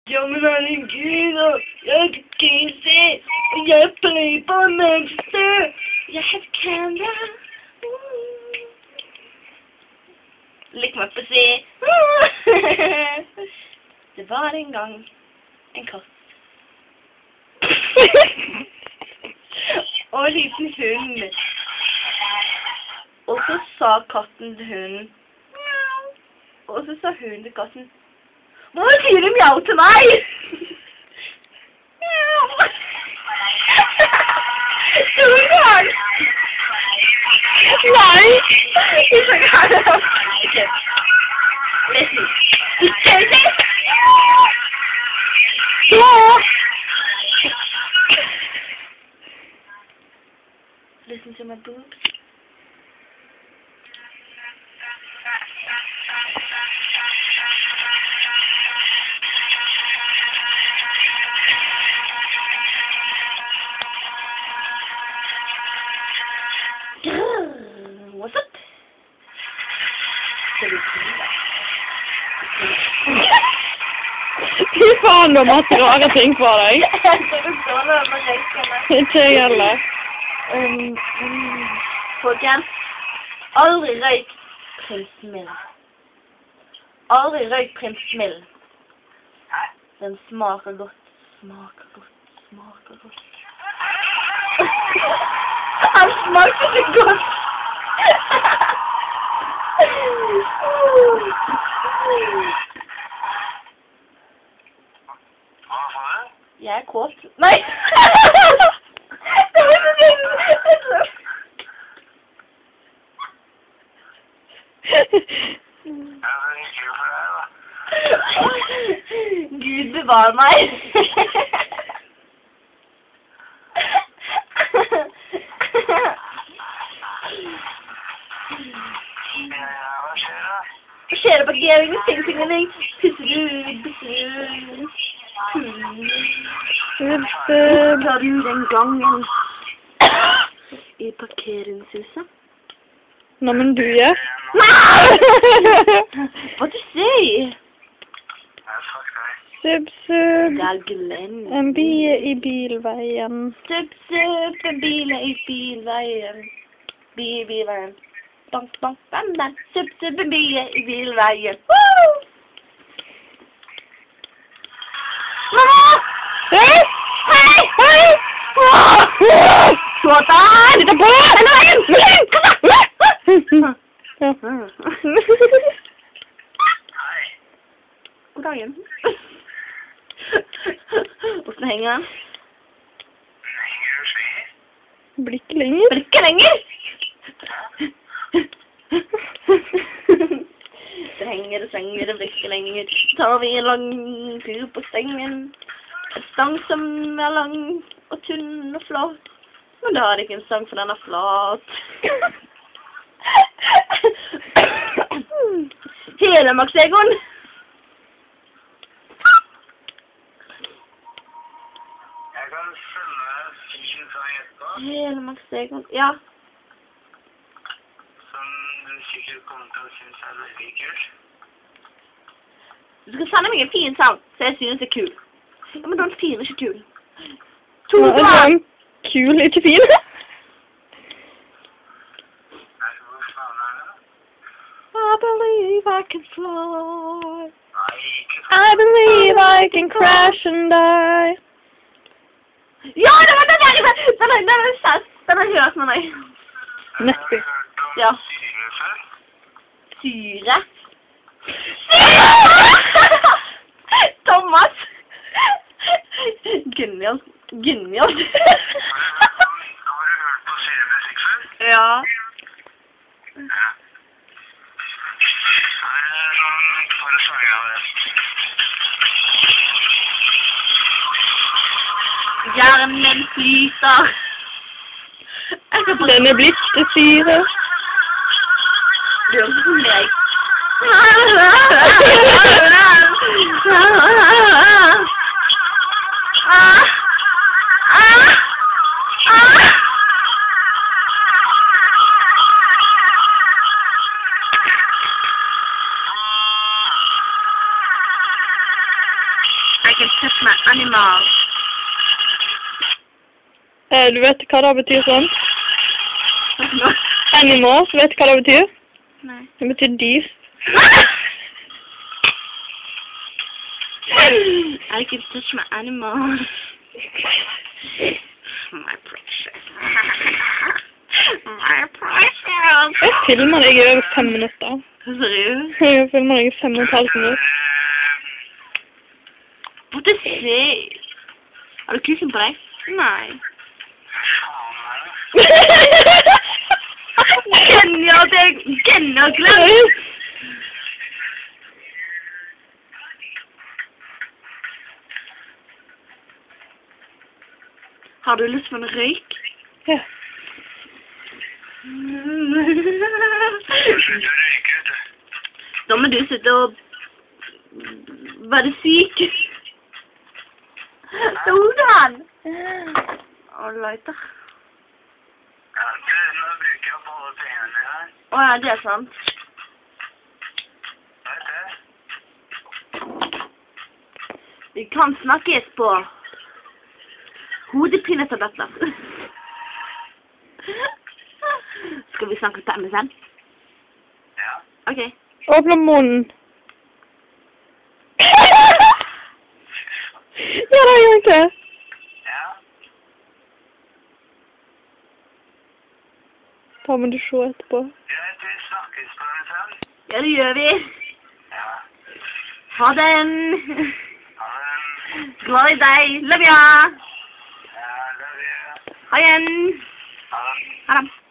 Jammen er en gud, og jeg kan se, og jeg play på Manchester. Jeg har camera. Lik meg på se. Det var en gang en katt. Og en liten hund. Og så sa katten til hunden. Og så sa hunden til katten. Hvorfor sier du mjau til meg? Du er gæren. Nei. Ikke gæren. Ok. Listen. Ikke det. Ja. Listen to my boobs. What's up? Fy faen, du har masse rare ting på deg. Ikke jeg heller. Folkens, aldri røyk Prins Mild. Aldri røyk Prins Mild. Den smaker godt, smaker godt, smaker godt. Han smaker så godt. Jeg er kåt. Nei! Gud bevare meg. Hva skjer det på geringen? Ting-ting-ting. Pusser-du. Tar du den gangen i parkeringshuset? Nå, men du gjør. Hva du sier? Sub. Det er Glenn. En bil i bilveien. Sub, en bil i bilveien. Bilveien. Bank, bank, bam, bam. Sub, en bil i bilveien. Woo! Mamma! Hei! Hei! Hei! Slå deg! Litt på! Eller veien! God dagen. Hvordan henger han? Blir ikke lenger. Blir ikke lenger! Det henger og stenger, det blir ikke lenger. Så tar vi en lang tur på stengen. En stang som er lang og tunn og flat. Men det har ikke en stang, for den er flat. Helemax-Egon! Jeg kan sende fil fra etterpå. Helemax-Egon, ja. Som du sikkert kommer til å synes er veldig kult. Du skal sende meg en fin sang, så jeg synes det er kul. Ja, men den fin er ikke kul. Nå er den kul, ikke fin. Hvor faen er det da? I believe I can fly. Nei, ikke I believe I can crash and die. Ja, det var den der! Den er søt. Den har hørt med meg. Nesten. Ja. Syre før? Syre? Syre! Thomas! Genial. Genial. Har du hørt på syremusikk før? Ja. Ja. Her er sånn for å sange av det. Hjernen flyter. Den er blitt til syre. Du hører ikke på meg. I can touch my animal. Du vet hva det betyr sånn? Nå? Animals, vet du hva det betyr? Nei. Det betyr dyr. I can touch my animal. My precious. My precious. Jeg filmer deg i over 5 minutter. Seriøst? Jeg filmer deg i 5,5 minutter. What is it? Har du kuken på deg? Nei. Genialt! Har du lyst på en røyk? Ja. Da må du sitte og være syk. Hvordan? Lighter. Ja, nå bruker jeg på alle pengene her. Ja, det er sant. Vet du? Vi kan snakkes på hodepinetabletter. Skal vi snakke på MSN? Ja. Ok. Åpne munnen. Ja, det gjør jeg ikke. Ja. Da må du se etterpå. Greit, vi snakkes på MSN. Ja, det gjør vi. Ja. Ha den. Ha den. Glad i deg. Love ya. Ja, love you. Ha igjen. Ha den. Ha det.